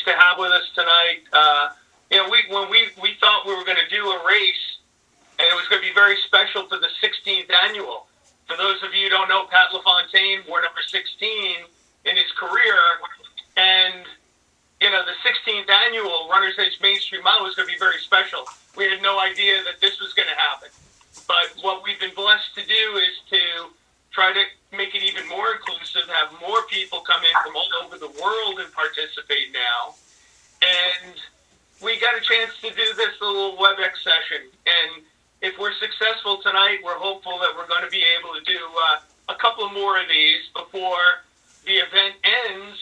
nice to have with us tonight. When we thought we were going to do a race, and it was going to be very special for the 16th annual. For those of you who don't know, Pat LaFontaine wore number 16 in his career, and the 16th annual Runner's Edge Main Street Mile was going to be very special. We had no idea that this was going to happen. But what we've been blessed to do is to try to make it even more inclusive, have more people come in from all over the world and participate now. And we got a chance to do this little WebEx session. And if we're successful tonight, we're hopeful that we're going to be able to do a couple more of these before the event ends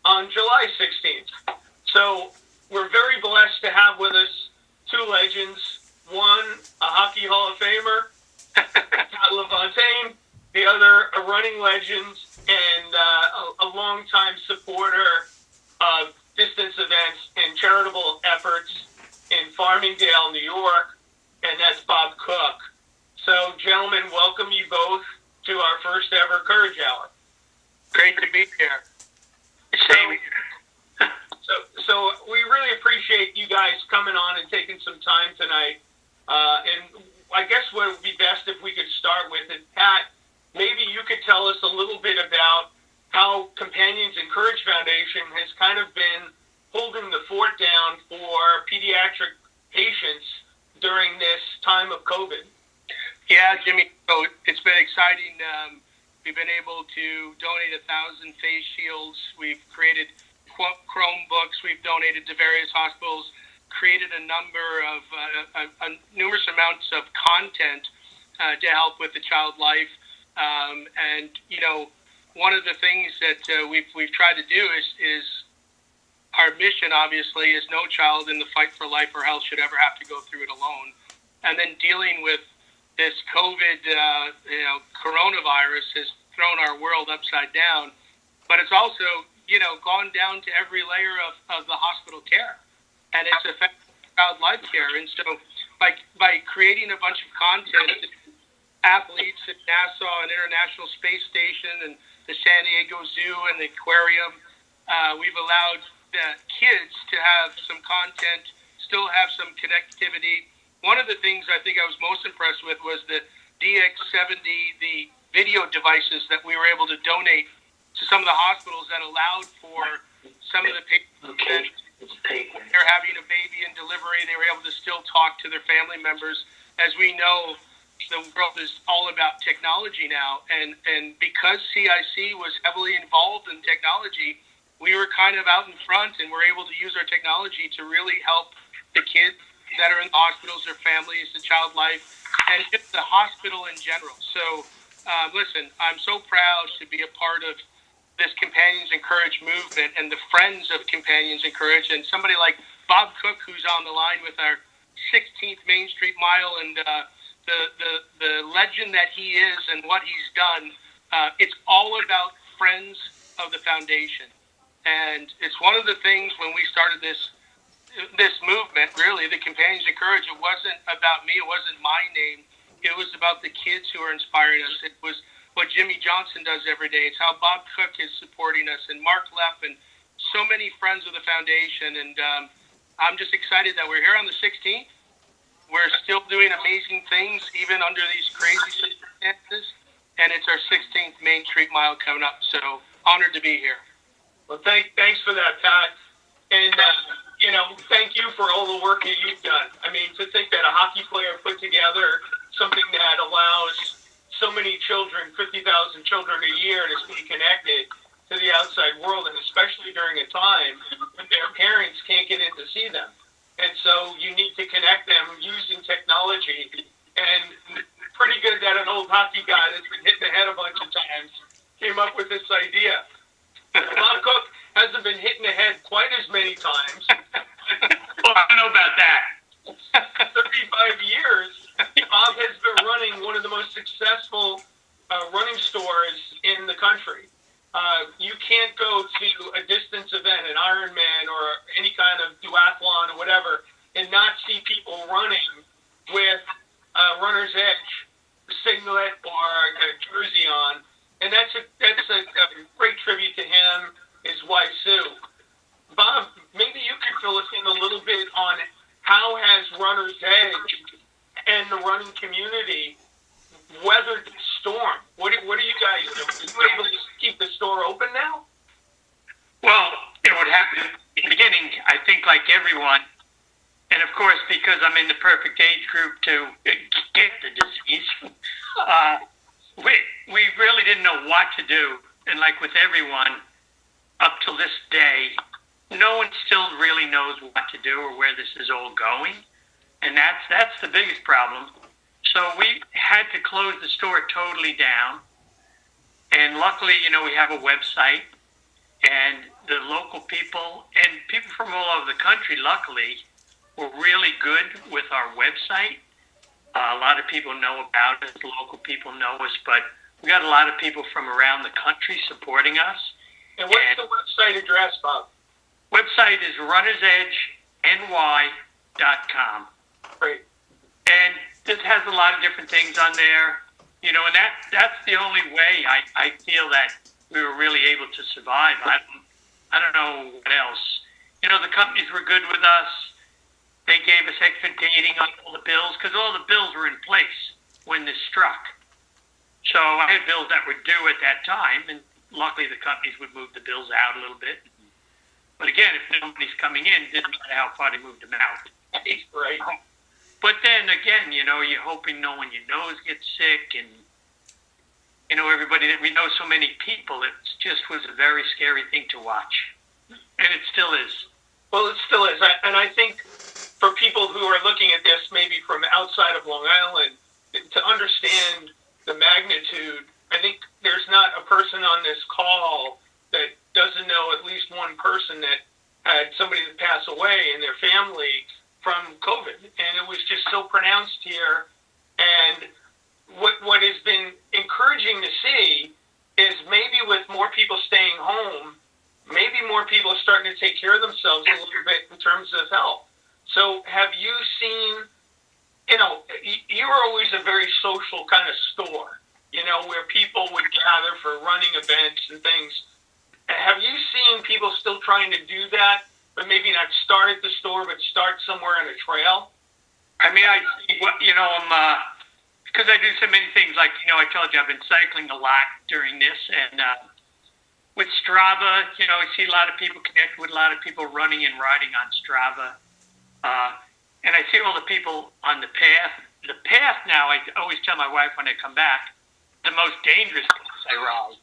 on July 16th. So we're very blessed to have with us two legends. One, a Hockey Hall of Famer, Pat LaFontaine. The other, a running legend and a longtime supporter of distance events and charitable efforts in Farmingdale, New York, and that's Bob Cook. So, gentlemen, welcome you both to our first ever Courage Hour. Great to be here. Same here. So we really appreciate you guys coming on and taking some time tonight. And I guess what would be best if we could start with it, Pat, maybe you could tell us a little bit about how Companions in Courage Foundation has kind of been holding the fort down for pediatric patients during this time of COVID. Yeah, Jimmy, so it's been exciting. We've been able to donate 1,000 face shields. We've created Chromebooks. We've donated to various hospitals, created a number of numerous amounts of content to help with the child life. And one of the things that we've tried to do is our mission, obviously, is no child in the fight for life or health should ever have to go through it alone. And then dealing with this COVID, coronavirus has thrown our world upside down. But it's also, gone down to every layer of the hospital care. And it's affected child life care. And so by creating a bunch of content, athletes at NASA and International Space Station and the San Diego Zoo and the aquarium, we've allowed kids to have some content, still have some connectivity. One of the things I think I was most impressed with was the DX70, the video devices that we were able to donate to some of the hospitals that allowed for some of the patients that they're having a baby in delivery, they were able to still talk to their family members. As we know, the world is all about technology now, and because CIC was heavily involved in technology, we were kind of out in front, and we're able to use our technology to really help the kids that are in the hospitals, their families, the child life, and just the hospital in general. So, listen, I'm so proud to be a part of this Companions in Courage movement and the friends of Companions in Courage, and somebody like Bob Cook, who's on the line with our 16th Main Street Mile, and the legend that he is and what he's done. It's all about friends of the foundation, and it's one of the things when we started this movement, really, the Companions in Courage. It wasn't about me. It wasn't my name. It was about the kids who are inspiring us. It was what Jimmy Johnson does every day. It's how Bob Cook is supporting us, and Mark Leff, and so many friends of the foundation. And I'm just excited that we're here on the 16th. We're still doing amazing things, even under these crazy circumstances. And it's our 16th Main Street Mile coming up. So honored to be here. Well, thanks for that, Pat. And, thank you for all the work that you've done. I mean, to think that a hockey player put together something that allows so many children, 50,000 children a year, to stay connected to the outside world, and especially during a time when their parents can't get in to see them. And so you need to connect them using technology. And pretty good that an old hockey guy that's been hit in the head a bunch of times came up with this idea. Bob Cook hasn't been hit in the head quite as many times. Well, I don't know about that. 35 years, Bob has been running one of the most successful running stores in the country. You can't go to a distance event, an Ironman or any kind of duathlon or whatever, and not see people running with a Runner's Edge singlet or a jersey on. And that's a great tribute to him, his wife Sue. Bob, weathered the storm. What do you guys do? Are you able to keep the store open now? Well, what happened in the beginning, I think like everyone, and of course because I'm in the perfect age group to get the disease, we really didn't know what to do. And like with everyone, up till this day, no one still really knows what to do or where this is all going. And that's the biggest problem. So we had to close the store totally down. And luckily, we have a website, and the local people and people from all over the country, luckily, were really good with our website. A lot of people know about us. Local people know us, but we got a lot of people from around the country supporting us. And what's the website address, Bob? Website is runnersedgeny.com. Great. And this has a lot of different things on there, and that's the only way I feel that we were really able to survive. I don't know what else. The companies were good with us. They gave us extra dating on all the bills because all the bills were in place when this struck. So I had bills that were due at that time, and luckily the companies would move the bills out a little bit. But again, if nobody's coming in, it didn't matter how far they moved them out. Right. But then again, you're hoping no one you know gets sick, and everybody that we know, so many people. It just was a very scary thing to watch, and it still is. Well, it still is, and I think for people who are looking at this, maybe from outside of Long Island, to understand the magnitude, I think there's not a person on this call that doesn't know at least one person that had somebody that passed away in their family from COVID, and it was just so pronounced here. And what has been encouraging to see is maybe with more people staying home, maybe more people are starting to take care of themselves a little bit in terms of health. So have you seen, you were always a very social kind of store, where people would gather for running events and things. Have you seen people still trying to do that, but maybe not start at the store, but start somewhere on a trail? I mean, I'm because I do so many things. Like I told you, I've been cycling a lot during this, and with Strava, I see a lot of people connect with a lot of people running and riding on Strava, and I see all the people on the path. The path now, I always tell my wife when I come back, the most dangerous place I ride.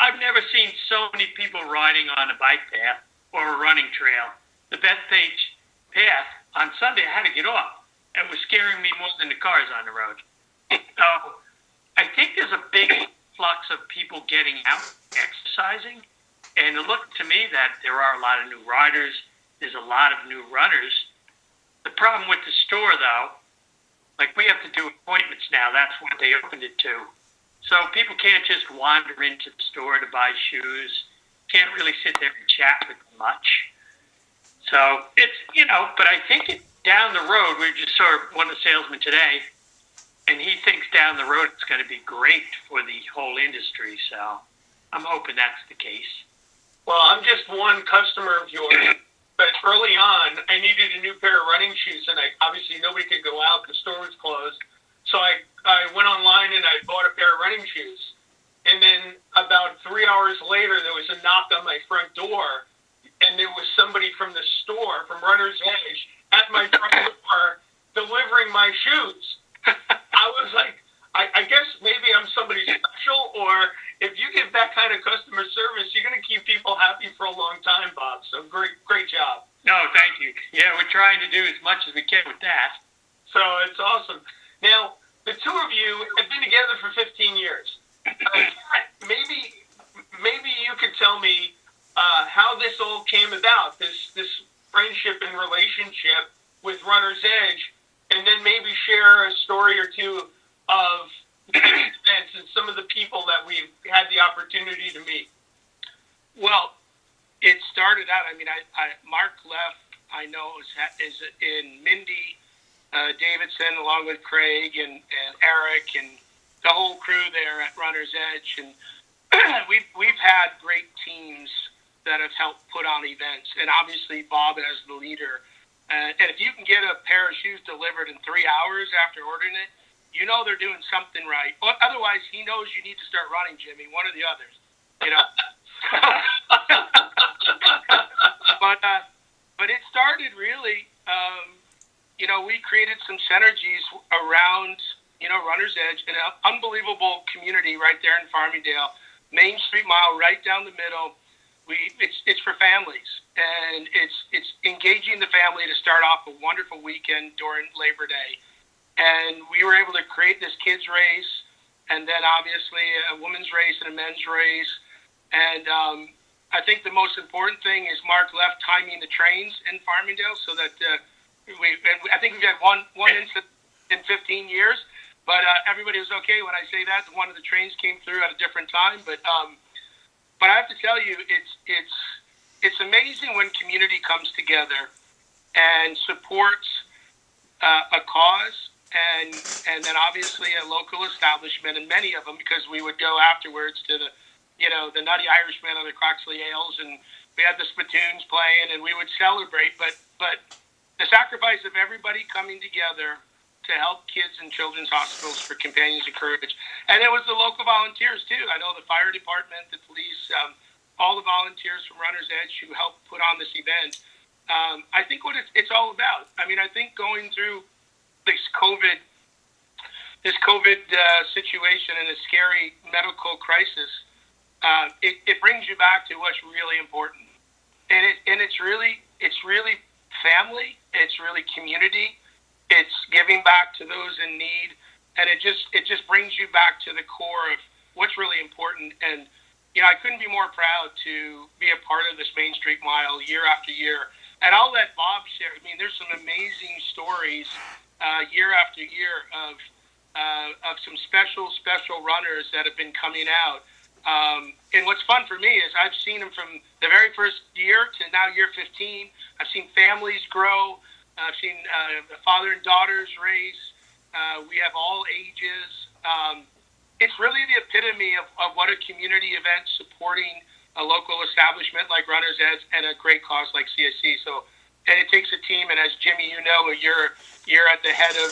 I've never seen so many people riding on a bike path or a running trail. The Bethpage path on Sunday, I had to get off. It was scaring me more than the cars on the road. So I think there's a big flux of people getting out, exercising, and it looked to me that there are a lot of new riders. There's a lot of new runners. The problem with the store, though, like we have to do appointments now. That's what they opened it to. So people can't just wander into the store to buy shoes. Can't really sit there and chat with them much. So it's, but I think down the road, we just saw one of the salesmen today, and he thinks down the road it's going to be great for the whole industry. So I'm hoping that's the case. Well, I'm just one customer of yours, but early on, I needed a new pair of running shoes, and obviously nobody could go out. The store was closed. So I went online and I bought a pair of running shoes. And then about 3 hours later, there was a knock on my front door, and there was somebody from the store, from Runner's Edge, at my front door delivering my shoes. I was like, I guess maybe I'm somebody special, or if you give that kind of customer service, you're going to keep people happy for a long time, Bob. So great job. No, thank you. Yeah, we're trying to do as much as we can with that. So it's awesome. Now, the two of you have been together for 15 years. Maybe you could tell me how this all came about, this friendship and relationship with Runner's Edge, and then maybe share a story or two of events and some of the people that we've had the opportunity to meet. Well, it started out, Mark Leff, I know, is in Mindy Davidson, along with Craig and Eric and the whole crew there at Runner's Edge. And we've had great teams that have helped put on events. And obviously Bob as the leader. And if you can get a pair of shoes delivered in 3 hours after ordering it, you know they're doing something right. Otherwise, he knows you need to start running, Jimmy, one or the others. You know. But it started really. We created some synergies around Runner's Edge, an unbelievable community right there in Farmingdale. Main Street Mile, right down the middle. It's for families, and it's engaging the family to start off a wonderful weekend during Labor Day. And we were able to create this kids race, and then obviously a women's race and a men's race. And I think the most important thing is Mark left timing the trains in Farmingdale so that I think we've had one incident in 15 years, but everybody was okay when I say that. One of the trains came through at a different time, but I have to tell you, it's amazing when community comes together and supports a cause, and then obviously a local establishment, and many of them, because we would go afterwards to the Nutty Irishman or the Croxley Ales, and we had the spittoons playing, and we would celebrate. But the sacrifice of everybody coming together to help kids in children's hospitals for Companions of Courage. And it was the local volunteers, too. I know the fire department, the police, all the volunteers from Runner's Edge who helped put on this event. I think what it's all about. I mean, I think going through this COVID situation and a scary medical crisis, it brings you back to what's really important. And it's really family. It's really community. It's giving back to those in need, and it just brings you back to the core of what's really important. And I couldn't be more proud to be a part of this Main Street Mile year after year. And I'll let Bob share. I mean, there's some amazing stories year after year of some special runners that have been coming out. And what's fun for me is I've seen them from the very first year to now year 15. I've seen families grow. I've seen the father and daughters race. We have all ages. It's really the epitome of what a community event supporting a local establishment like Runner's Edge and a great cause like CSC. So, and it takes a team. And as Jimmy, you're at the head of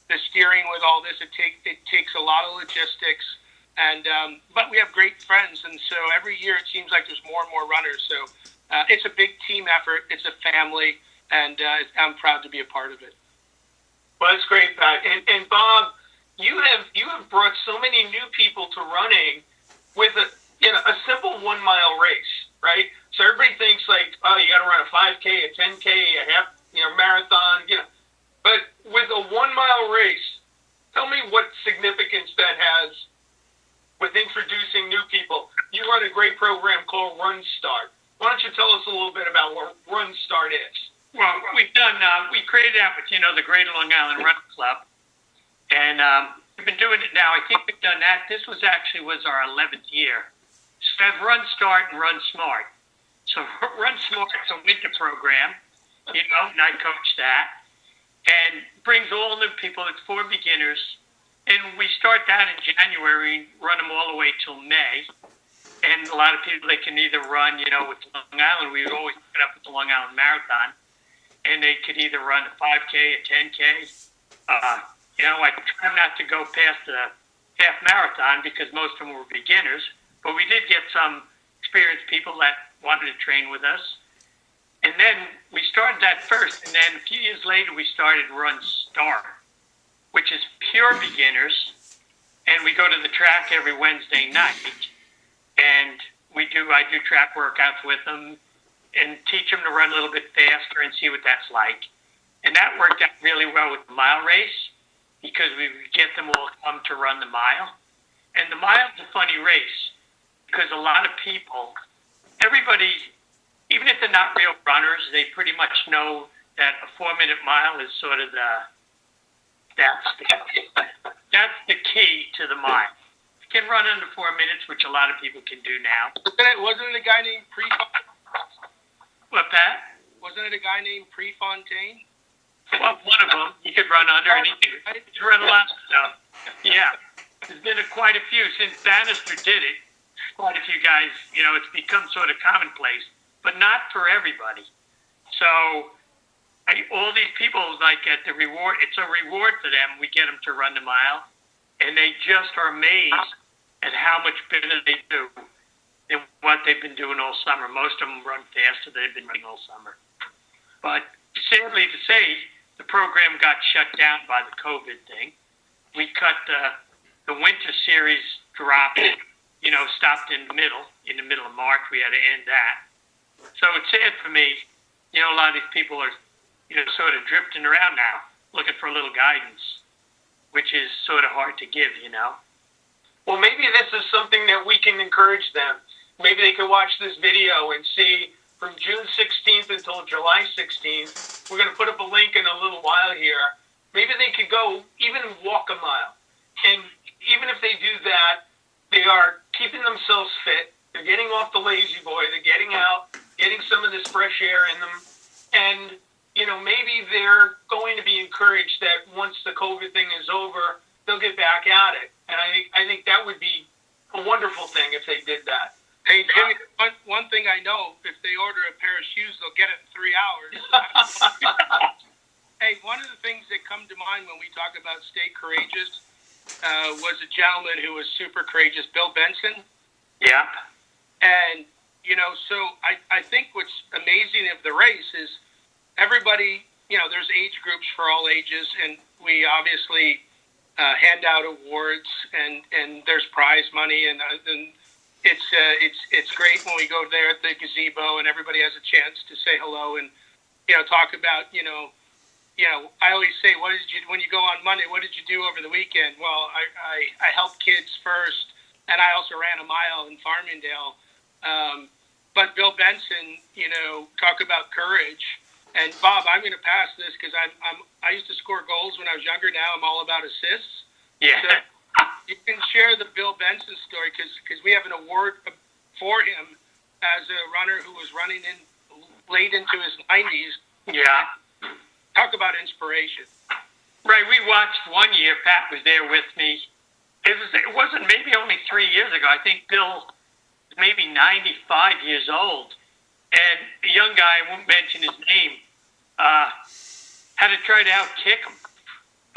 the steering with all this. It takes a lot of logistics. And but we have great friends, and so every year it seems like there's more and more runners. So it's a big team effort. It's a family. And I'm proud to be a part of it. Well, that's great, Pat. And Bob, you have brought so many new people to running with a simple 1 mile race, right? So everybody thinks like, oh, you got to run a 5K, a 10K, a half, marathon, But with a 1 mile race, tell me what significance that has with introducing new people. You run a great program called Run Start. Why don't you tell us a little bit about what Run Start is? Well, we've done, we created that with, the Greater Long Island Run Club. And we've been doing it now. I think we've done that. This was our 11th year. So I have Run Start and Run Smart. So Run Smart is a winter program, and I coach that. And brings all new people. It's for beginners. And we start that in January, run them all the way till May. And a lot of people, they can either run, with Long Island. We would always put up with the Long Island Marathon. And they could either run a 5K, a 10K. I try not to go past the half marathon because most of them were beginners. But we did get some experienced people that wanted to train with us. And then we started that first. And then a few years later, we started Run Start, which is pure beginners. And we go to the track every Wednesday night. And I do track workouts with them and teach them to run a little bit faster and see what that's like. And that worked out really well with the mile race because we would get them all come to run the mile. And the mile is a funny race because a lot of people, everybody, even if they're not real runners, they pretty much know that a 4-minute mile is sort of that's the key to the mile. You can run under 4 minutes, which a lot of people can do now. Wasn't it a guy named What, Pat? Wasn't it a guy named Prefontaine? Well, one of them. He could run under, and he could run a lot of stuff. Yeah. There's been quite a few. Since Bannister did it, quite a few guys, it's become sort of commonplace, but not for everybody. So all these people, like at the reward, it's a reward for them. We get them to run the mile, and they just are amazed at how much better they do than what they've been doing all summer. Most of them run faster than they've been running all summer. But sadly to say, the program got shut down by the COVID thing. We cut the winter series dropped, stopped in the middle of March. We had to end that. So it's sad for me. A lot of these people are, sort of drifting around now, looking for a little guidance, which is sort of hard to give. Well, maybe this is something that we can encourage them. Maybe they can watch this video and see from June 16th until July 16th. We're going to put up a link in a little while here. Maybe they could go even walk a mile. And even if they do that, they are keeping themselves fit. They're getting off the lazy boy. They're getting out, getting some of this fresh air in them. And, maybe they're going to be encouraged that once the COVID thing is over, they'll get back at it. And I think that would be a wonderful thing if they did that. Hey, Jimmy, one thing I know, if they order a pair of shoes, they'll get it in 3 hours. Hey, one of the things that come to mind when we talk about stay courageous was a gentleman who was super courageous, Bill Benson. Yeah. And, so I think what's amazing of the race is everybody, there's age groups for all ages, and we obviously hand out awards, and there's prize money, and it's great when we go there at the gazebo and everybody has a chance to say hello and talk about I always say, when you go on Monday, what did you do over the weekend? Well, I helped kids first, and I also ran a mile in Farmingdale. But Bill Benson, talk about courage. And Bob, I'm going to pass this because I used to score goals when I was younger. Now I'm all about assists. Yeah. So you can share the Bill Benson story because we have an award for him as a runner who was running in late into his 90s. Yeah. Talk about inspiration. Right. We watched one year. Pat was there with me. It wasn't maybe only 3 years ago. I think Bill was maybe 95 years old. And a young guy, I won't mention his name, had to try to out-kick him.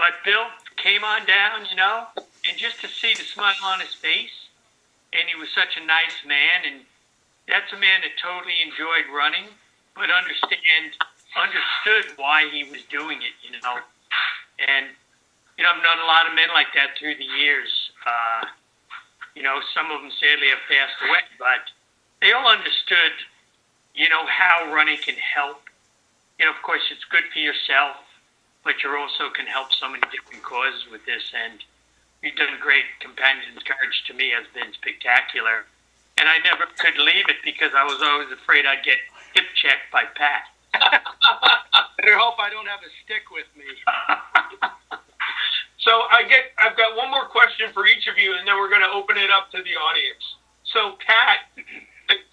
But Bill came on down, and just to see the smile on his face, and he was such a nice man, and that's a man that totally enjoyed running, but understood why he was doing it, And, I've known a lot of men like that through the years. Some of them sadly have passed away, but they all understood how running can help. Of course, it's good for yourself, but you also can help so many different causes with this. And you've done great. Companion's Courage to me has been spectacular. And I never could leave it because I was always afraid I'd get hip checked by Pat. Better hope I don't have a stick with me. So I've got one more question for each of you, and then we're going to open it up to the audience. So Pat,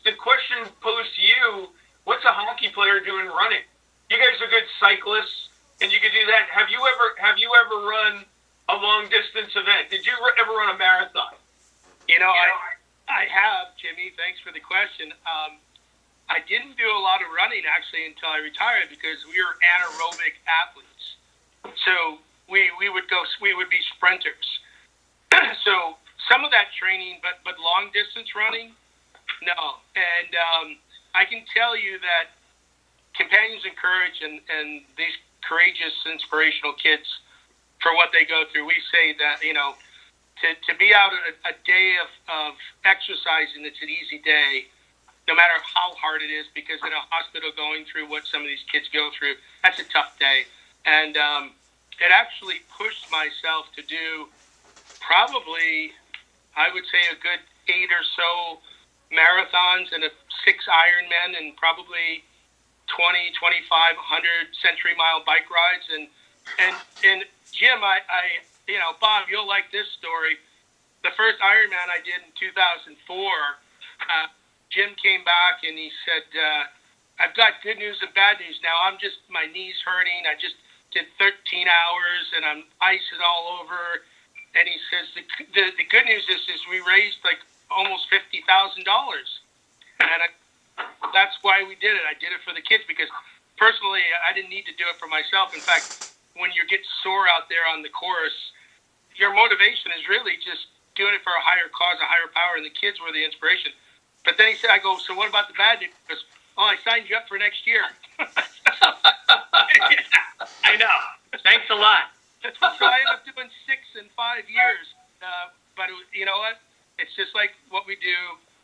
the question posed to you: what's a hockey player doing running? You guys are good cyclists, and you could do that. Have you ever run a long distance event? Did you ever run a marathon? I have, Jimmy. Thanks for the question. I didn't do a lot of running actually until I retired because we were anaerobic athletes. So we would be sprinters. So some of that training, but long distance running, no. And I can tell you that Companions in Courage and these courageous, inspirational kids, for what they go through, we say that to be out a day of exercising, it's an easy day, no matter how hard it is, because in a hospital going through what some of these kids go through, that's a tough day. And it actually pushed myself to do probably, I would say, a good 8 or so marathons and 6 Ironman and probably 20, 2,500 Century Mile bike rides. And Jim, Bob, you'll like this story. The first Ironman I did in 2004, Jim came back and he said, I've got good news and bad news now. My knee's hurting. I just did 13 hours and I'm icing all over. And he says, the good news is we raised like almost $50,000. And that's why we did it. I did it for the kids because personally, I didn't need to do it for myself. In fact, when you get sore out there on the course, your motivation is really just doing it for a higher cause, a higher power, and the kids were the inspiration. But then he said, I go, so what about the bad news? He goes, oh, I signed you up for next year. I know. Thanks a lot. So I ended up doing 6 and 5 years. But you know what? It's just like what we do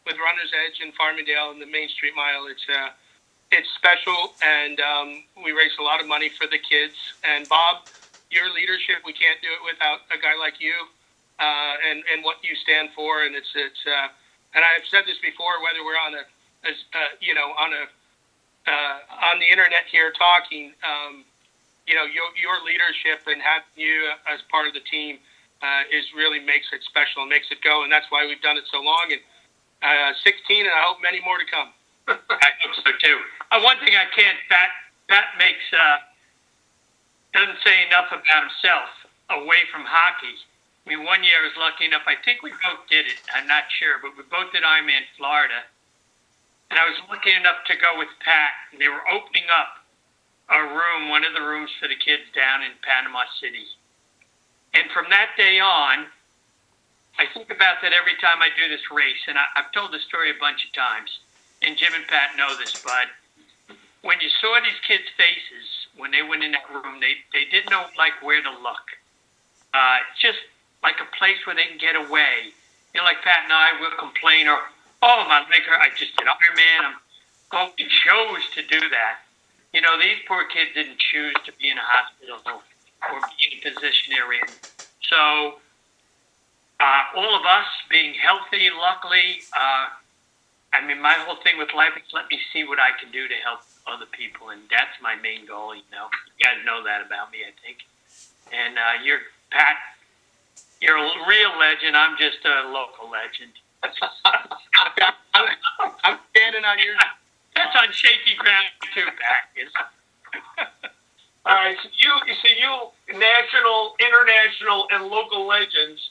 with Runner's Edge in Farmingdale and the Main Street Mile. It's special, and we raise a lot of money for the kids. And Bob, your leadership, we can't do it without a guy like you, and what you stand for. And it's and I've said this before, whether we're on on the internet here talking, your leadership and having you as part of the team is really makes it special and makes it go. And that's why we've done it so long. And 16, and I hope many more to come. I hope so too. One thing I can't, Pat makes doesn't say enough about himself away from hockey. I mean, one year I was lucky enough. I think we both did it. I'm not sure, but we both did Ironman Florida, and I was lucky enough to go with Pat. And they were opening up a room, one of the rooms for the kids down in Panama City. And from that day on, I think about that every time I do this race. And I've told the story a bunch of times. And Jim and Pat know this, but when you saw these kids' faces when they went in that room, they didn't know where to look. It's just like a place where they can get away. You know, like Pat and I will complain, or, oh, my leg hurt, I just did Ironman. Well, we chose to do that. You know, these poor kids didn't choose to be in a hospital or be in a position they're in. So all of us being healthy, luckily, I mean, my whole thing with life is let me see what I can do to help other people, and that's my main goal, you know. You guys know that about me, I think. And Pat, you're a real legend. I'm just a local legend. I'm standing on your... That's on shaky ground, too, Pat. All right, so you national, international, and local legends.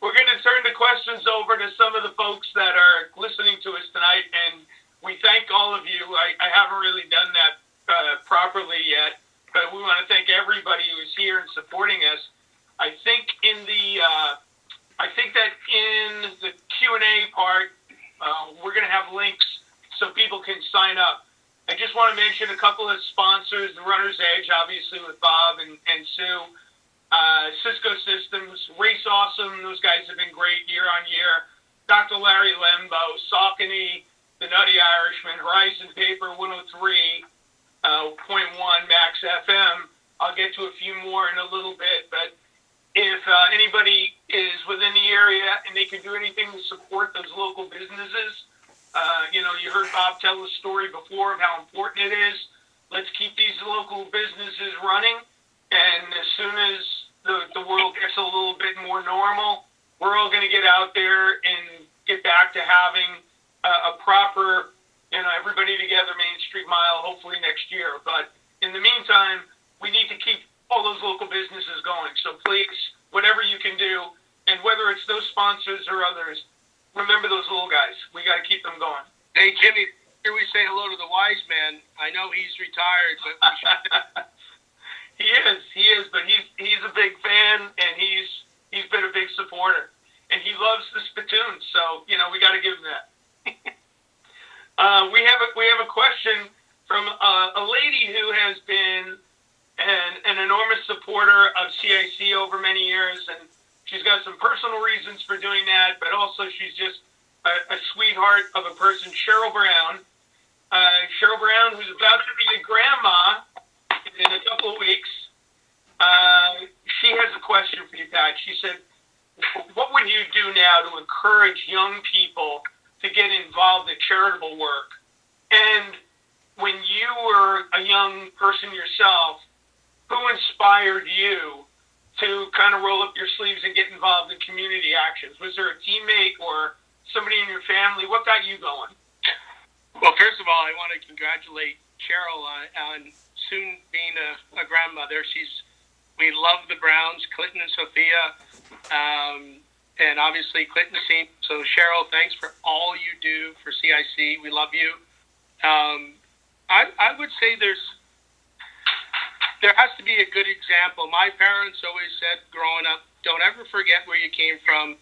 We're going to turn the questions over to some of the folks that are listening to us tonight, and we thank all of you. I haven't really done that properly yet, but we want to thank everybody who is here and supporting us. I think that in the Q&A part, we're going to have links so people can sign up. I just want to mention a couple of sponsors: the Runner's Edge, obviously with Bob and Sue. Cisco Systems, Race Awesome, those guys have been great year on year. Dr. Larry Lembo, Saucony, The Nutty Irishman, Horizon Paper 103.1 Max FM. I'll get to a few more in a little bit, but if anybody is within the area and they can do anything to support those local businesses, you heard Bob tell the story before of how important it is. Let's keep these local businesses running, and as soon as the world gets a little bit more normal, we're all going to get out there and get back to having a proper, everybody together Main Street Mile, hopefully next year. But in the meantime, we need to keep all those local businesses going. So please, whatever you can do, and whether it's those sponsors or others, remember those little guys. We got to keep them going. Hey, Jimmy, here we say hello to the wise man. I know he's retired, but we should... He is, but he's a big fan, and he's been a big supporter, and he loves the spittoon. So we got to give him that. We have a question from a lady who has been an enormous supporter of CIC over many years, and she's got some personal reasons for doing that, but also she's just a sweetheart of a person, Cheryl Brown. Cheryl Brown, who's about to be a grandma in a couple of weeks. She has a question for you, Pat. She said, what would you do now to encourage young people to get involved in charitable work? And when you were a young person yourself, who inspired you to kind of roll up your sleeves and get involved in community actions? Was there a teammate or somebody in your family? What got you going? Well, first of all, I want to congratulate Cheryl on soon being a grandmother. We love the Browns, Clinton and Sophia, and obviously Clinton team. So Cheryl, thanks for all you do for CIC. We love you. I I would say there has to be a good example. My parents always said growing up, don't ever forget where you came from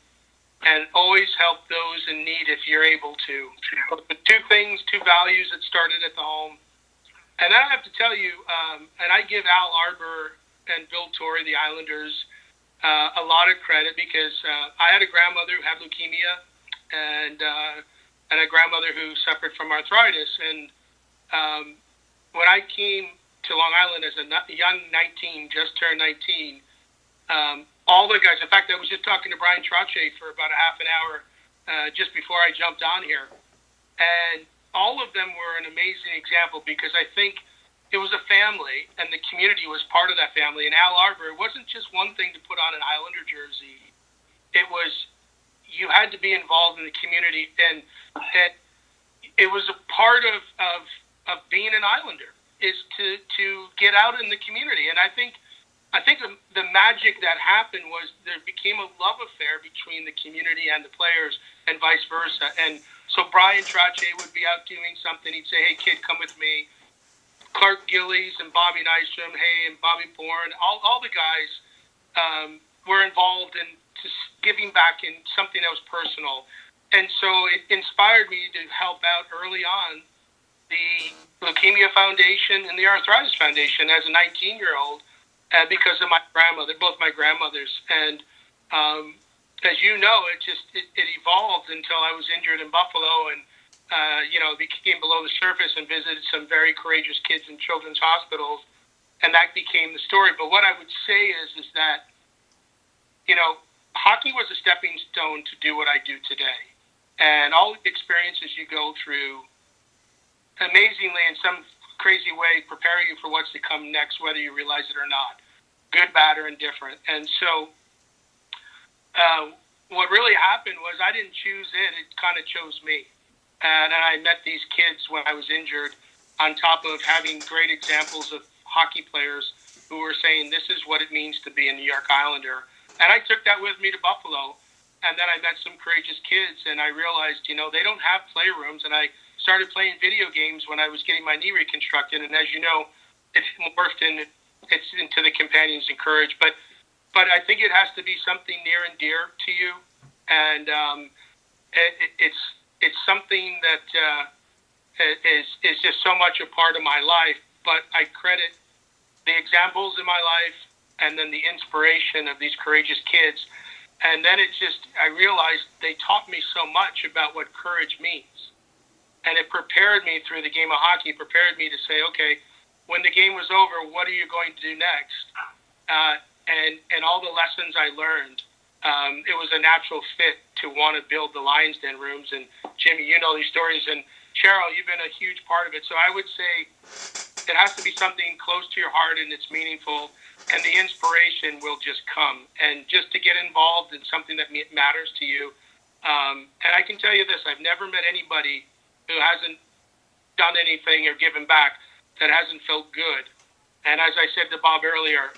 and always help those in need if you're able to. The two values that started at the home. And I have to tell you, and I give Al Arbor and Bill Torrey, the Islanders, a lot of credit because I had a grandmother who had leukemia and a grandmother who suffered from arthritis. And when I came to Long Island as a young 19, just turned 19, all the guys, in fact, I was just talking to Brian Trottier for about a half an hour just before I jumped on here. And all of them were an amazing example because I think it was a family and the community was part of that family. And Al Arbor, it wasn't just one thing to put on an Islander jersey. It was, you had to be involved in the community. And it was a part of being an Islander is to get out in the community. And I think the magic that happened was there became a love affair between the community and the players and vice versa. And so Brian Trottier would be out doing something. He'd say, hey, kid, come with me. Clark Gillies and Bobby Nystrom, and Bobby Bourne, all the guys were involved in just giving back in something that was personal. And so it inspired me to help out early on the Leukemia Foundation and the Arthritis Foundation as a 19-year-old. Because of my grandmother, both my grandmothers. And as you know, it evolved until I was injured in Buffalo and, became below the surface and visited some very courageous kids in children's hospitals. And that became the story. But what I would say is that, hockey was a stepping stone to do what I do today. And all the experiences you go through, amazingly, in some crazy way, prepare you for what's to come next, whether you realize it or not, good, bad, or indifferent. And so what really happened was I didn't choose it kind of chose me. And I met these kids when I was injured on top of having great examples of hockey players who were saying this is what it means to be a New York Islander. And I took that with me to Buffalo. And then I met some courageous kids and I realized, they don't have playrooms. And I started playing video games when I was getting my knee reconstructed, and as you know, it's morphed into the Companions in Courage. But I think it has to be something near and dear to you, and it's something that is just so much a part of my life. But I credit the examples in my life, and then the inspiration of these courageous kids, and then I realized they taught me so much about what courage means. And it prepared me through the game of hockey, prepared me to say, okay, when the game was over, what are you going to do next? And all the lessons I learned, it was a natural fit to want to build the Lions Den rooms. And Jimmy, you know these stories. And Cheryl, you've been a huge part of it. So I would say it has to be something close to your heart and it's meaningful. And the inspiration will just come. And just to get involved in something that matters to you. And I can tell you this, I've never met anybody who hasn't done anything or given back that hasn't felt good. And as I said to Bob earlier,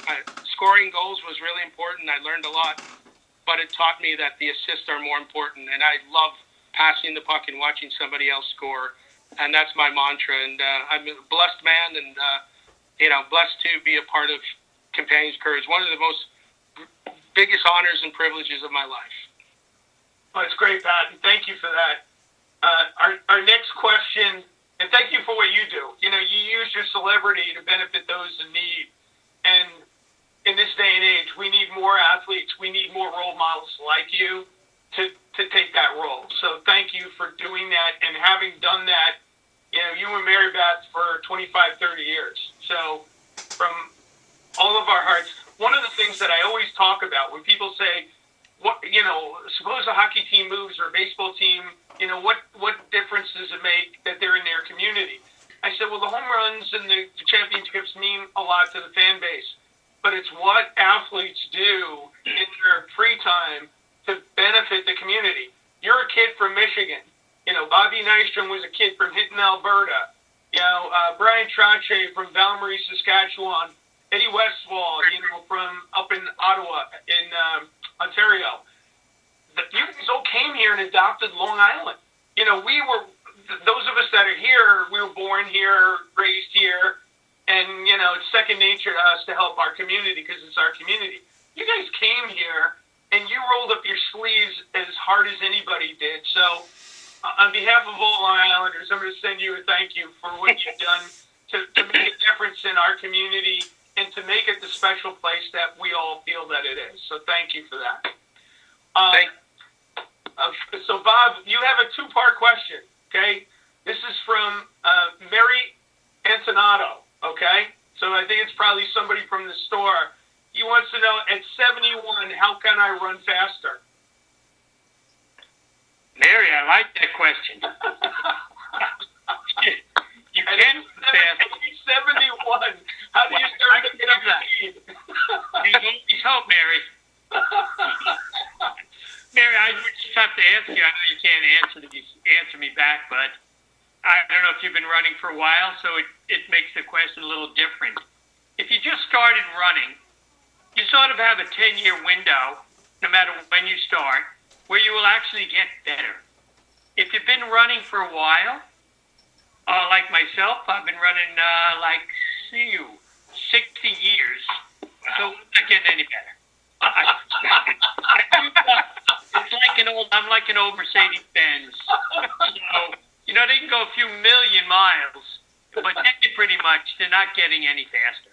scoring goals was really important. I learned a lot, but it taught me that the assists are more important. And I love passing the puck and watching somebody else score. And that's my mantra. And I'm a blessed man and, blessed to be a part of Companions Courage, one of the most biggest honors and privileges of my life. Well, it's great, Pat. And thank you for that. Our next question, and thank you for what you do. You use your celebrity to benefit those in need. And in this day and age, we need more athletes. We need more role models like you to take that role. So thank you for doing that and having done that. You were Mary Beth for 25, 30 years. So from all of our hearts, one of the things that I always talk about when people say, suppose a hockey team moves or a baseball team, what difference does it make that they're in their community? I said, well, the home runs and the championships mean a lot to the fan base, but it's what athletes do in their free time to benefit the community. You're a kid from Michigan. Bobby Nystrom was a kid from Hinton, Alberta. Brian Trottier from Valmarie, Saskatchewan. Eddie Westfall, from up in Ottawa, in Ontario. You guys all came here and adopted Long Island. We were those of us that are here, we were born here, raised here, and it's second nature to us to help our community because it's our community. You guys came here and you rolled up your sleeves as hard as anybody did. So, on behalf of all Long Islanders, I'm going to send you a thank you for what you've done to make a difference in our community and to make it the special place that we all feel that it is. So, thank you for that. So, Bob, you have a two-part question, okay? This is from Mary Antonato, okay? So I think it's probably somebody from the store. He wants to know, at 71, how can I run faster? Mary, I like that question. You can run faster. 71, how do you start to get up to speed? You hope, Mary. Mary, I just have to ask you. I know you can't answer me back, but I don't know if you've been running for a while, so it makes the question a little different. If you just started running, you sort of have a 10-year window, no matter when you start, where you will actually get better. If you've been running for a while, like myself, I've been running 60 years, so I'm not getting any better. I'm like an old Mercedes-Benz. So, they can go a few million miles, but they're not getting any faster.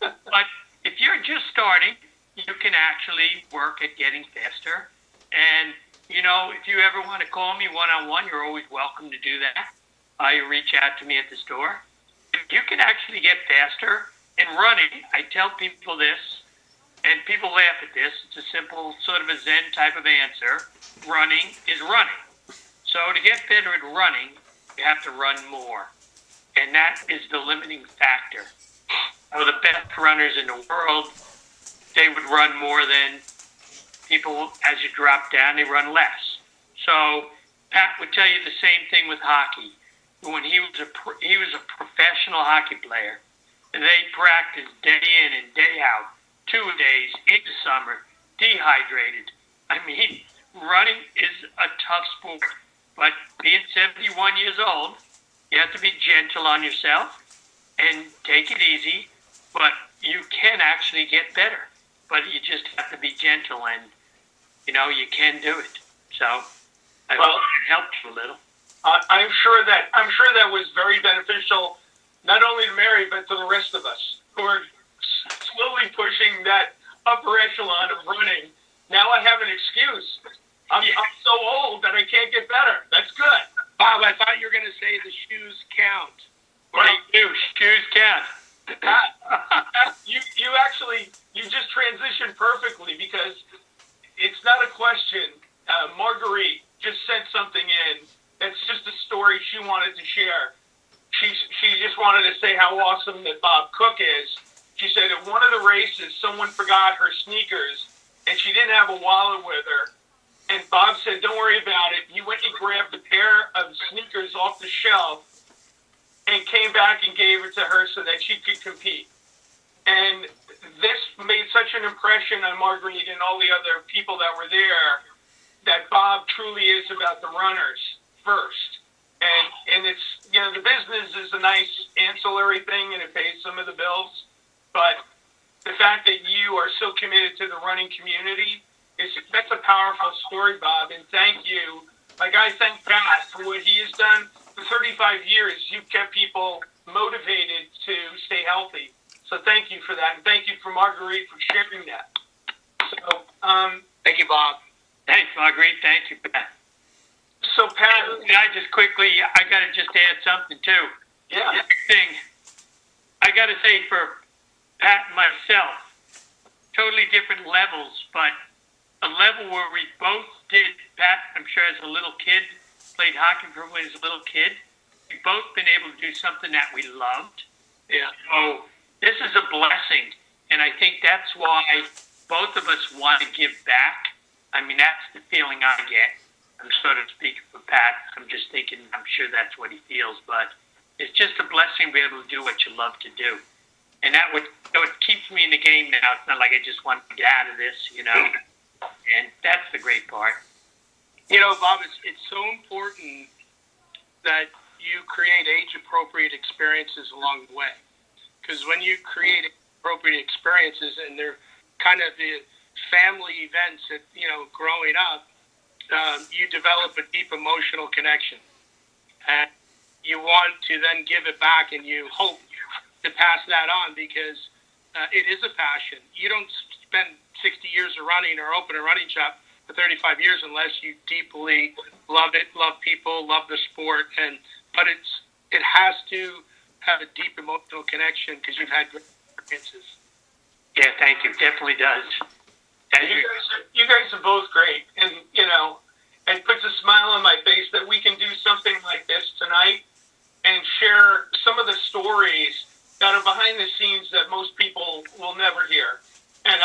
But if you're just starting, you can actually work at getting faster. And, if you ever want to call me one-on-one, you're always welcome to do that. You reach out to me at the store. If you can actually get faster and running, I tell people this, and people laugh at this. It's a simple sort of a Zen type of answer. Running is running. So to get better at running, you have to run more. And that is the limiting factor. So the best runners in the world, they would run more than people. As you drop down, they run less. So Pat would tell you the same thing with hockey. When he was a professional hockey player, and they practiced day in and day out, 2 days in the summer, dehydrated. I mean, running is a tough sport. But being 71 years old, you have to be gentle on yourself and take it easy. But you can actually get better. But you just have to be gentle, and you can do it. So I hope it helped you a little. I'm sure that was very beneficial, not only to Mary but to the rest of us who are slowly pushing that upper echelon of running. Now I have an excuse. I'm so old that I can't get better. That's good. Bob, I thought you were going to say the shoes count. What do you do? Shoes count. You just transitioned perfectly because it's not a question. Marguerite just sent something in. That's just a story she wanted to share. She just wanted to say how awesome that Bob Cook is. She said at one of the races, someone forgot her sneakers, and she didn't have a wallet with her. And Bob said, "Don't worry about it." He went and grabbed a pair of sneakers off the shelf and came back and gave it to her so that she could compete. And this made such an impression on Marguerite and all the other people that were there that Bob truly is about the runners first. And it's, the business is a nice ancillary thing and it pays some of the bills. But the fact that you are so committed to the running community, that's a powerful story, Bob. And thank you. Like I thank Pat for what he has done. For 35 years, you've kept people motivated to stay healthy. So thank you for that. And thank you for Marguerite for sharing that. So, thank you, Bob. Thanks, Marguerite. Thank you, Pat. So, Pat, can I just quickly, I got to just add something, too. Yeah. I got to say for Pat and myself, totally different levels, but a level where we both did, Pat, I'm sure as a little kid, played hockey for when he was a little kid. We've both been able to do something that we loved. Yeah. So this is a blessing, and I think that's why both of us want to give back. I mean, that's the feeling I get. I'm sort of speaking for Pat. I'm just thinking, I'm sure that's what he feels, but it's just a blessing to be able to do what you love to do. And that what keeps me in the game now. It's not like I just want to get out of this, and that's the great part. Bob, it's so important that you create age-appropriate experiences along the way. Because when you create appropriate experiences, and they're kind of the family events that, growing up, you develop a deep emotional connection. And you want to then give it back, and you hope to pass that on, because it is a passion. You don't spend 60 years of running or open a running shop for 35 years unless you deeply love it, love people, love the sport. But it has to have a deep emotional connection because you've had great experiences. Yeah, thank you. Definitely does. Yeah, you guys are both great, and it puts a smile on my face that we can do something like this tonight and share some of the stories that are behind the scenes that most people will never hear. And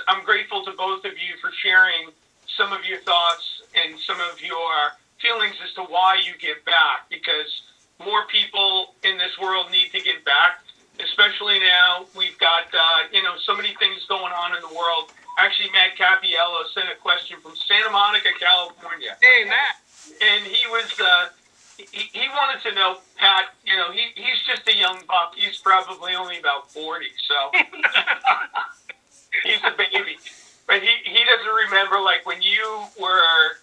I'm grateful to both of you for sharing some of your thoughts and some of your feelings as to why you give back, because more people in this world need to give back, especially now. We've got, so many things going on in the world. Actually, Matt Capiello sent a question from Santa Monica, California. Hey, Matt. And he was, he wanted to know, Pat, he's just a young buck. He's probably only about 40, so he's a baby. But he doesn't remember, like, when you were,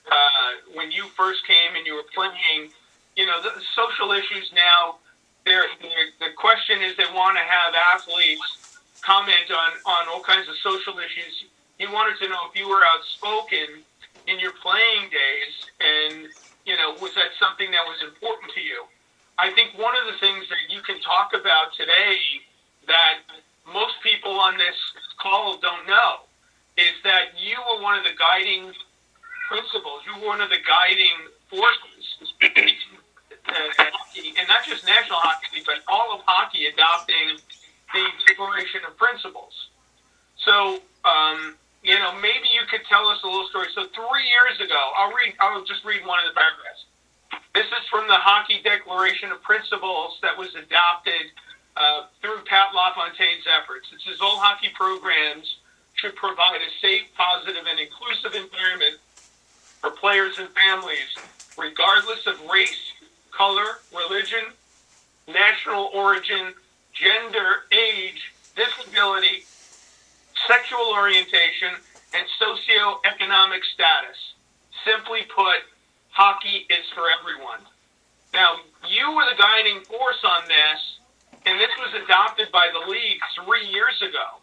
when you first came and you were playing, the social issues now, the question is they want to have athletes comment on all kinds of social issues. He wanted to know if you were outspoken in your playing days, and, was that something that was important to you? I think one of the things that you can talk about today that most people on this call don't know is that you were one of the guiding principles. You were one of the guiding forces and not just National Hockey League, but all of hockey adopting the Declaration of Principles. So, maybe you could tell us a little story. So 3 years ago, I'll just read one of the paragraphs. This is from the Hockey Declaration of Principles that was adopted through Pat LaFontaine's efforts. It says all hockey programs should provide a safe, positive, and inclusive environment for players and families, regardless of race, color, religion, national origin, gender, age, disability, sexual orientation, and socioeconomic status. Simply put, hockey is for everyone. Now, you were the guiding force on this, and this was adopted by the league 3 years ago.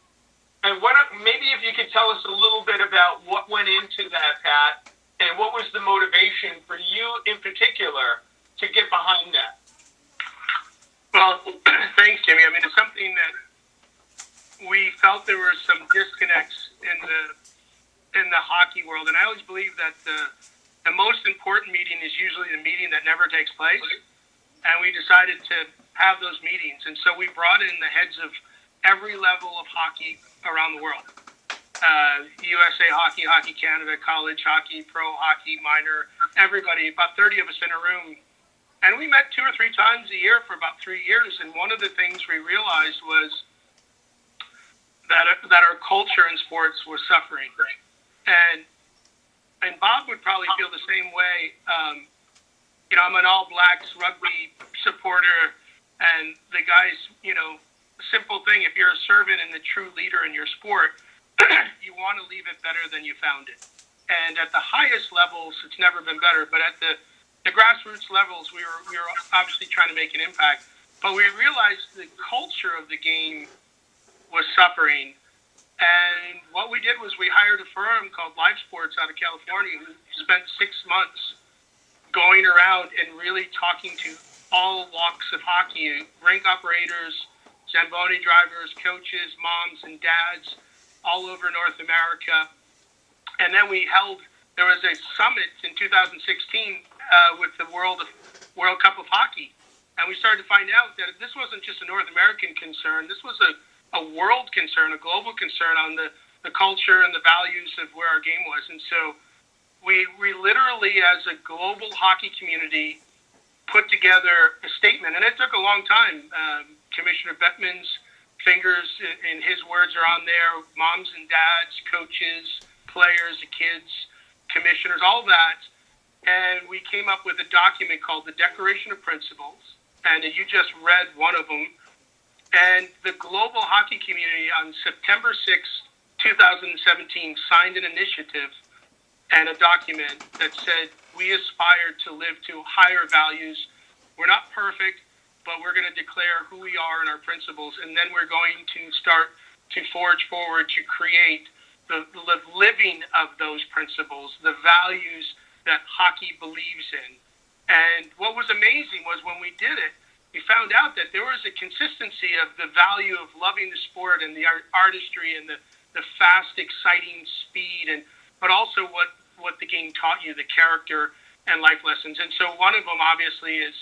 And maybe if you could tell us a little bit about what went into that, Pat, and what was the motivation for you in particular to get behind that? Well, thanks, Jimmy. I mean, it's something that we felt there were some disconnects in the hockey world, and I always believe that the most important meeting is usually the meeting that never takes place, and we decided to have those meetings, and so we brought in the heads of every level of hockey around the world. USA Hockey, Hockey Canada, college hockey, pro hockey, minor, everybody, about 30 of us in a room. And we met 2 or 3 times a year for about 3 years. And one of the things we realized was that our culture in sports was suffering. And Bob would probably feel the same way. I'm an All Blacks rugby supporter, and the guys, simple thing, if you're a servant and the true leader in your sport, you want to leave it better than you found it. And at the highest levels, it's never been better. But at the grassroots levels, we were obviously trying to make an impact. But we realized the culture of the game was suffering. And what we did was we hired a firm called Live Sports out of California who spent 6 months going around and really talking to all walks of hockey, rink operators, Zamboni drivers, coaches, moms and dads, all over North America. And then there was a summit in 2016 with the World Cup of Hockey. And we started to find out that this wasn't just a North American concern. This was a world concern, a global concern on the culture and the values of where our game was. And so we literally, as a global hockey community, put together a statement. And it took a long time. Commissioner Bettman's fingers and his words are on there. Moms and dads, coaches, players, kids, commissioners, all that. and we came up with a document called the Declaration of Principles, and you just read one of them. And the global hockey community on September 6th, 2017, signed an initiative and a document that said we aspire to live to higher values. We're not perfect, but we're going to declare who we are and our principles, and then we're going to start to forge forward to create the living of those principles, the values that hockey believes in. And what was amazing was when we did it, we found out that there was a consistency of the value of loving the sport and the artistry and the fast, exciting speed, but also what the game taught you, the character and life lessons. And so one of them obviously is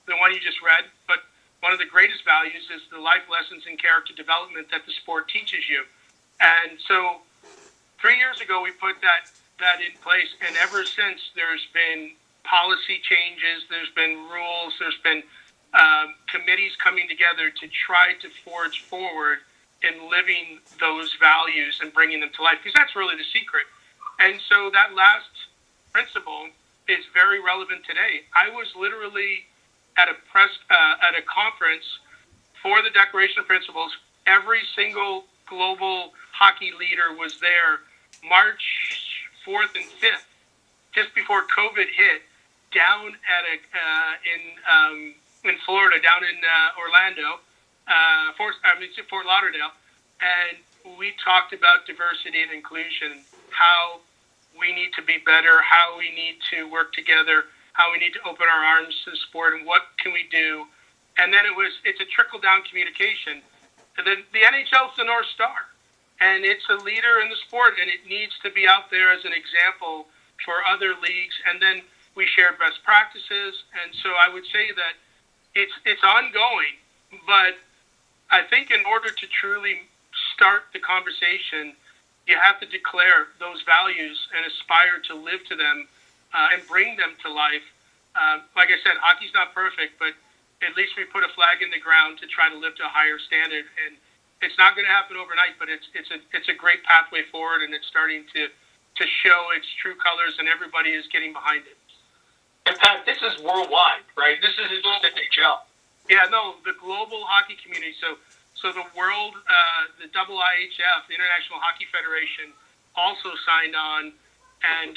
the one you just read, but one of the greatest values is the life lessons and character development that the sport teaches you. And so 3 years ago, we put that in place, and ever since there's been policy changes, there's been rules, there's been committees coming together to try to forge forward in living those values and bringing them to life, because that's really the secret. And so that last principle is very relevant today. I was literally at a conference for the Declaration of Principles. Every single global hockey leader was there March 4th and 5th, just before COVID hit, down at in Florida, down in Orlando, Fort Lauderdale, and we talked about diversity and inclusion, how we need to be better, how we need to work together, how we need to open our arms to the sport, and what can we do. And then it's a trickle-down communication. The NHL is the North Star, and it's a leader in the sport, and it needs to be out there as an example for other leagues. And then we shared best practices, and so I would say that it's ongoing, but I think in order to truly start the conversation, you have to declare those values and aspire to live to them and bring them to life. Like I said, hockey's not perfect, but at least we put a flag in the ground to try to live to a higher standard. And it's not going to happen overnight, but it's a great pathway forward, and it's starting to show its true colors, and everybody is getting behind it. And Pat, this is worldwide, right? This isn't just NHL. Yeah, no, the global hockey community. So the world, the IIHF, the International Hockey Federation, also signed on, and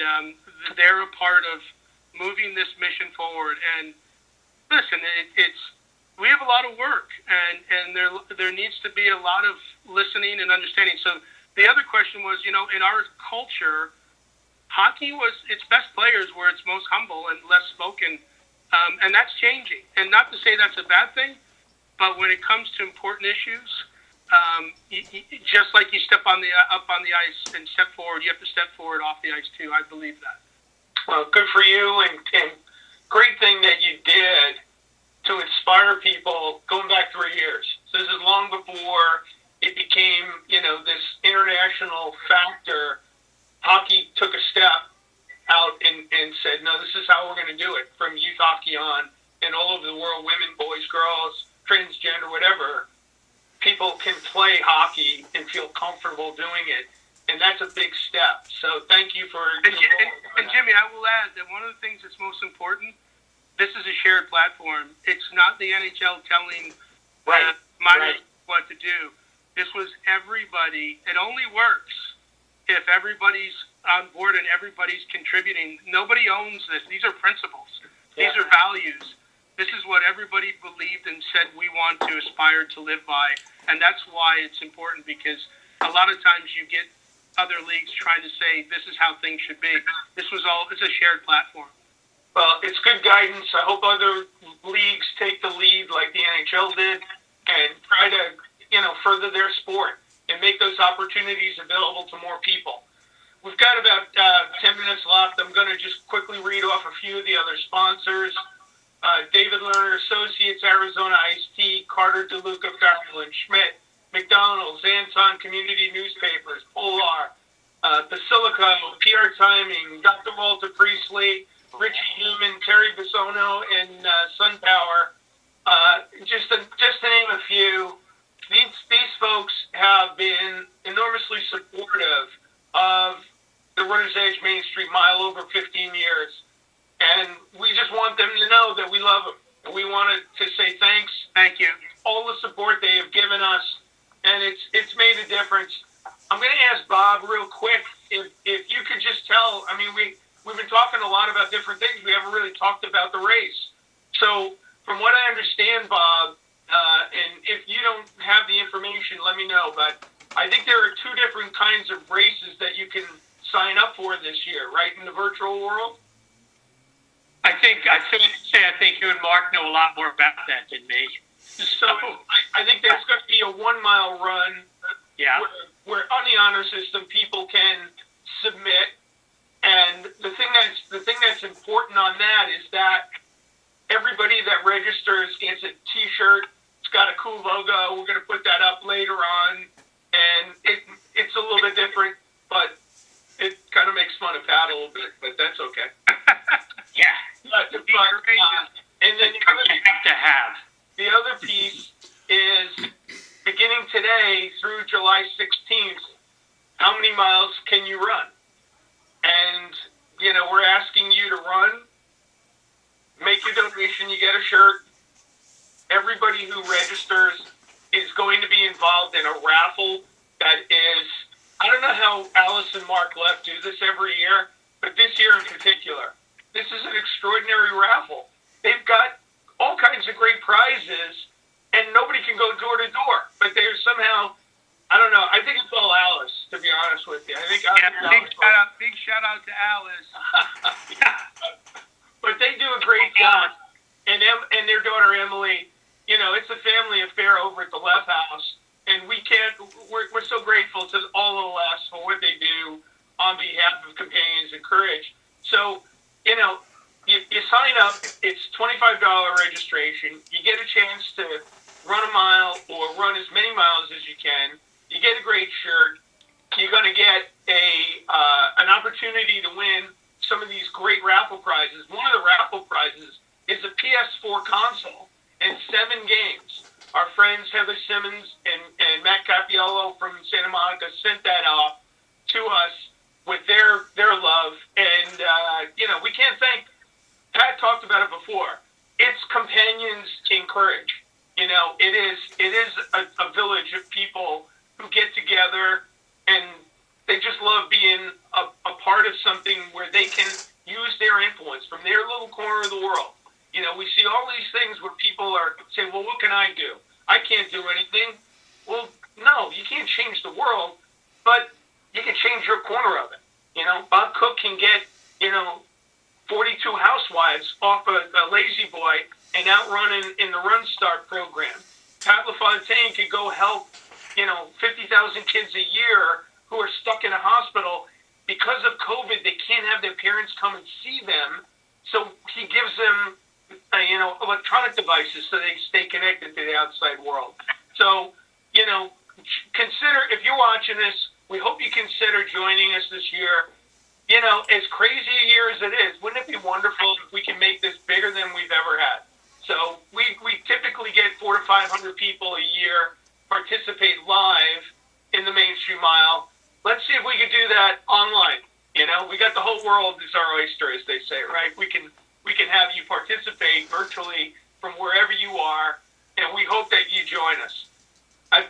they're a part of moving this mission forward. And listen, we have a lot of work, and there needs to be a lot of listening and understanding. So the other question was, in our culture, hockey its best players were its most humble and less spoken, and that's changing. And not to say that's a bad thing, but when it comes to important issues, just like you step up on the ice and step forward, you have to step forward off the ice too. I believe that. Well, good for you, and great thing that you did to inspire people going back 3 years. So this is long before it became, this international factor. Hockey took a step out and said, no, this is how we're going to do it, from youth hockey on, and all over the world, women, boys, girls, transgender, whatever, people can play hockey and feel comfortable doing it. And that's a big step. So thank you for... And Jimmy, I will add that one of the things that's most important, this is a shared platform. It's not the NHL telling minors what to do. This was everybody. It only works if everybody's on board and everybody's contributing. Nobody owns this. These are principles. These are values. This is what everybody believed and said we want to aspire to live by. And that's why it's important, because a lot of times you get other leagues trying to say this is how things should be. It's a shared platform. Well, it's good guidance. I hope other leagues take the lead like the NHL did and try to, further their sport and make those opportunities available to more people. We've got about 10 minutes left. I'm going to just quickly read off a few of the other sponsors. David Lerner Associates, Arizona Iced Tea, Carter DeLuca, Farrell and Schmidt, McDonald's, Anton Community Newspapers, Polar, Basilico, PR Timing, Dr. Walter Priestley, Richie Newman, Terry Bisono, and SunPower. Just to name a few, these folks have been enormously supportive of the Runner's Edge Main Street Mile over 15 years. just want them to know that we love them. And we wanted to say thanks. Thank you. All the support they have given us, and it's made a difference. I'm going to ask Bob real quick if you could just tell. I mean, we've been talking a lot about different things. We haven't really talked about the race. So from what I understand, Bob, and if you don't have the information, let me know. But I think there are two different kinds of races that you can sign up for this year, right, in the virtual world. I think you and Mark know a lot more about that than me. So I think there's going to be a 1 mile run. Yeah. Where on the honor system people can submit, and the thing that's important on that is that everybody that registers gets a T-shirt. It's got a cool logo. We're going to put that up later on, and it's a little bit different, but it kind of makes fun of Pat a little bit, but that's okay. Yeah. And then you have to have. The other piece is beginning today through July 16th, how many miles can you run? And, we're asking you to run, make your donation, you get a shirt. Everybody who registers is going to be involved in a raffle that is, I don't know how Alice and Mark Leff do this every year, but this year in particular, this is an extraordinary raffle. They've got all kinds of great prizes, and nobody can go door to door. But there's somehow, I don't know, I think it's all Alice, to be honest with you. I think big shout out to Alice. But they do a great job. And their daughter Emily, it's a family affair over at the Leff House. And we're so grateful to all of the Leffs for what they do on behalf of Companions in Courage. So, you sign up, it's $25 registration. You get a chance to run a mile or run as many miles as you can. You get a great shirt. You're going to get an opportunity to win some of these great raffle prizes. One of the raffle prizes is a PS4 console and 7 games. Our friends Heather Simmons and Matt Capiello from Santa Monica sent that off to us with their love. And, we can't thank, Pat talked about it before. It's Companions in Courage. It is a village of people who get together and they just love being a part of something where they can use their influence from their little corner of the world. We see all these things where people are saying, well, what can I do? I can't do anything. Well, no, you can't change the world, but you can change your corner of it. Bob Cook can get, 42 housewives off a lazy boy and out running in the Run Start program. Pat LaFontaine could go help, 50,000 kids a year who are stuck in a hospital because of COVID. They can't have their parents come and see them. So he gives them, electronic devices so they stay connected to the outside world. So, consider, if you're watching this, we hope you consider joining us this year. As crazy a year as it is, wouldn't it be wonderful if we can make this bigger than we've ever had? So we typically get 400 to 500 people a year participate live in the Mainstream Mile. Let's see if we can do that online. We got the whole world is our oyster, as they say, right? We can have you participate virtually from wherever you are, and we hope that you join us. I've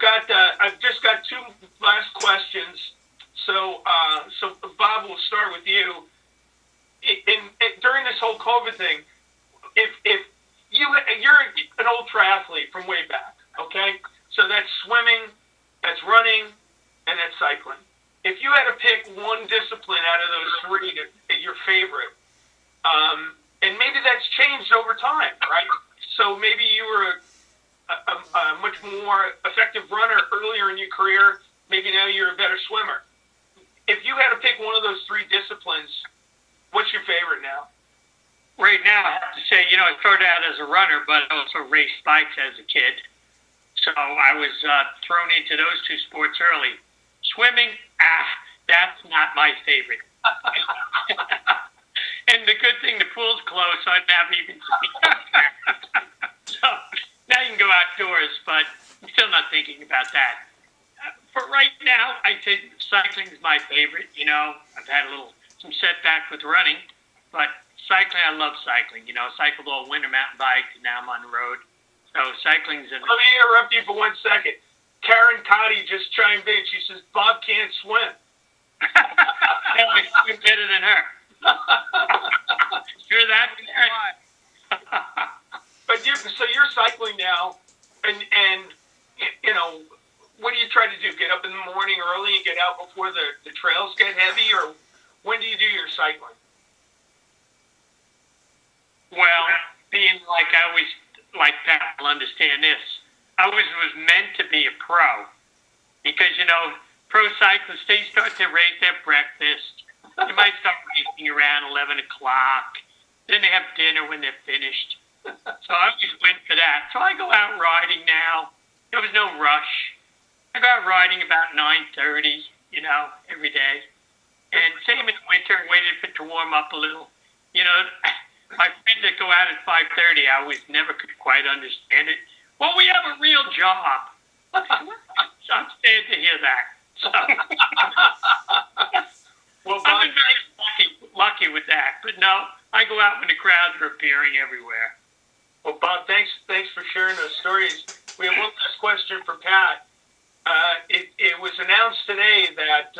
just got two last questions. So Bob, we'll start with you. During this whole COVID thing, if you're an old triathlete from way back, okay? So that's swimming, that's running, and that's cycling. If you had to pick one discipline out of those three that your favorite, and maybe that's changed over time, right? So maybe you were a much more effective runner earlier in your career. Maybe now you're a better swimmer. If you had to pick one of those three disciplines, what's your favorite now? Right now, I have to say, I started out as a runner, but I also raced bikes as a kid. So I was thrown into those two sports early. Swimming, that's not my favorite. And the good thing, the pool's closed, so I didn't have even So now you can go outdoors, but I'm still not thinking about that. For right now, I think cycling is my favorite. I've had some setback with running, but cycling, I love cycling. You know, I cycled all winter mountain bike, and now I'm on the road. So cycling's Let me interrupt you for 1 second. Karen Cotty just chimed in. She says, Bob can't swim. I swim better than her. Sure that? But you're cycling now, and you know, what do you try to do? Get up in the morning early and get out before the trails get heavy, or when do you do your cycling? Well, being like I always like Pat will understand this. I always was meant to be a pro because, you know, pro cyclists, they start to race their breakfast. They might start racing around 11 o'clock. Then they have dinner when they're finished. So I always went for that. So I go out riding now. There was no rush. I go out riding about 9:30, you know, every day. And same in the winter, waited for it to warm up a little. You know, my friends that go out at 5:30, I always never could quite understand it. Well, we have a real job. I'm sad to hear that. So, Well, Bob, I've been very lucky with that. But no, I go out when the crowds are appearing everywhere. Well, Bob, thanks for sharing those stories. We have one last question for Pat. It was announced today that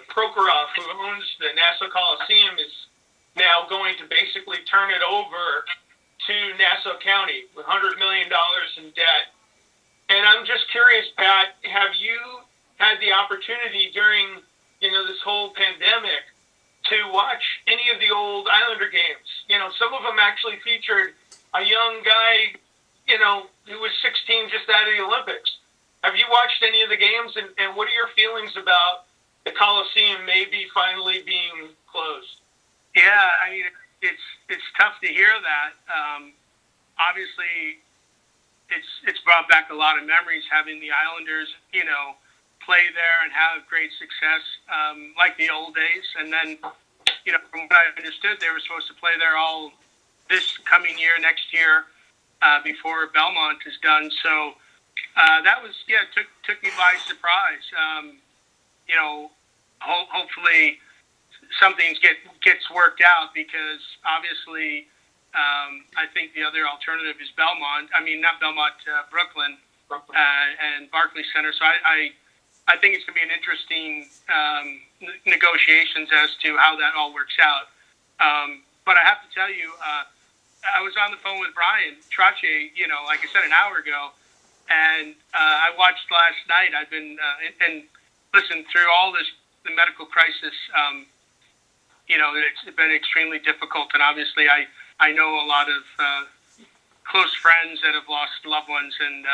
Prokhorov, who owns the Nassau Coliseum, is now going to basically turn it over to Nassau County with $100 million in debt. And I'm just curious, Pat, have you had the opportunity during, you know, this whole pandemic to watch any of the old Islander games? You know, some of them actually featured a young guy, you know, who was 16 just out of the Olympics. Have you watched any of the games, and what are your feelings about the Coliseum maybe finally being closed? Yeah, I mean, it's tough to hear that. Obviously, it's brought back a lot of memories having the Islanders, you know, play there and have great success like the old days. And then, you know, from what I understood, they were supposed to play there all this coming year, next year, before Belmont is done. So that was, took me by surprise. You know, hopefully something gets worked out, because obviously I think the other alternative is Belmont. I mean, not Belmont, Brooklyn, and Barclays Center. So I think it's going to be an interesting negotiations as to how that all works out. But I have to tell you, I was on the phone with Brian Trache, you know, like I said, an hour ago, and I watched last night. I've been and listen through all this, the medical crisis. You know, it's been extremely difficult, and obviously I know a lot of close friends that have lost loved ones, and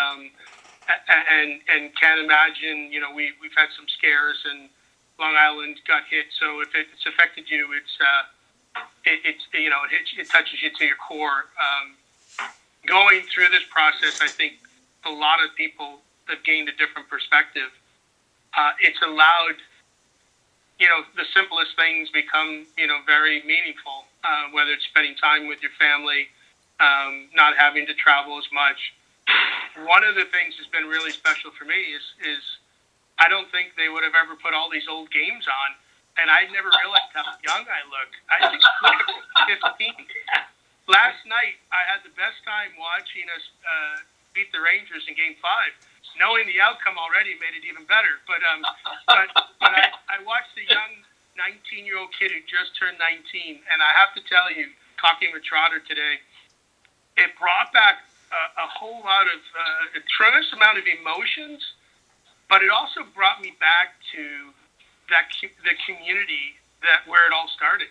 can't imagine. You know, we've had some scares, and Long Island got hit. So if it's affected you, it's you know, it touches you to your core. Going through this process, I think a lot of people have gained a different perspective. It's allowed, you know, the simplest things become, you know, very meaningful, whether it's spending time with your family, not having to travel as much. One of the things that's been really special for me is I don't think they would have ever put all these old games on, and I never realized how young I look. I think I look 15. Last night, I had the best time watching us beat the Rangers in Game 5. Knowing the outcome already made it even better. But I watched the young 19-year-old kid who just turned 19, and I have to tell you, talking with Trotter today, it brought back a whole lot of a tremendous amount of emotions, but it also brought me back to the community where it all started,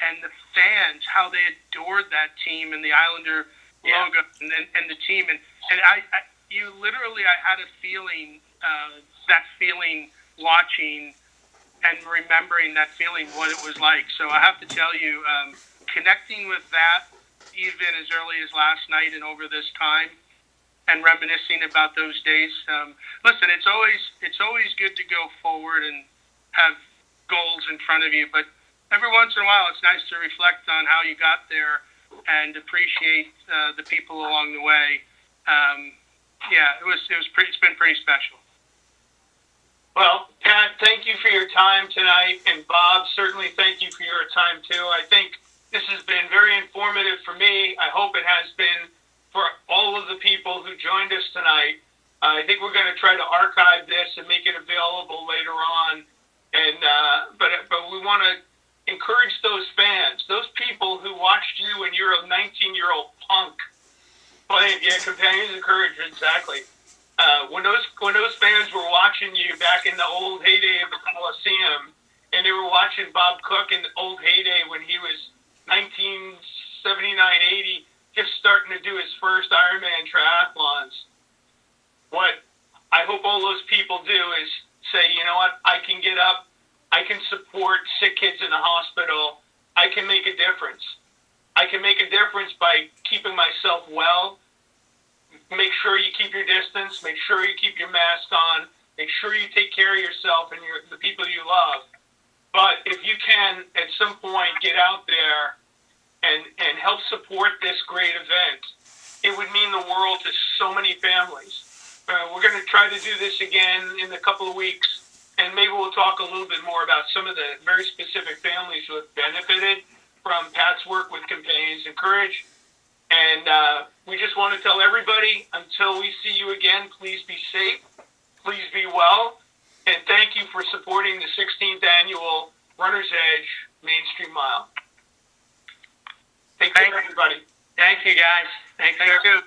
and the fans, how they adored that team and the Islander logo and the team, and I had a feeling, that feeling watching and remembering that feeling, what it was like. So I have to tell you, connecting with that even as early as last night and over this time, and reminiscing about those days. Listen, it's always good to go forward and have goals in front of you, but every once in a while it's nice to reflect on how you got there and appreciate the people along the way. It's been pretty special. Well, Pat, thank you for your time tonight, and Bob, certainly thank you for your time too. I think this has been very informative for me. I hope it has been for all of the people who joined us tonight. I think we're going to try to archive this and make it available later on. And but we want to encourage those fans, those people who watched you when you were a 19-year-old punk playing. Yeah, companions of courage, exactly. When those fans were watching you back in the old heyday of the Coliseum, and they were watching Bob Cook in the old heyday when he was 1979, 80, just starting to do his first Ironman triathlons. What I hope all those people do is say, you know what, I can get up, I can support sick kids in the hospital, I can make a difference. I can make a difference by keeping myself well. Make sure you keep your distance, make sure you keep your mask on, make sure you take care of yourself and the people you love. But if you can, at some point, get out there and help support this great event, it would mean the world to so many families. We're going to try to do this again in a couple of weeks, and maybe we'll talk a little bit more about some of the very specific families who have benefited from Pat's work with Companions in Courage. And we just want to tell everybody, until we see you again, please be safe, please be well, and thank you for supporting the 16th Annual Runner's Edge Main Street Mile. Take care, everybody. Thank you, guys. Thank you.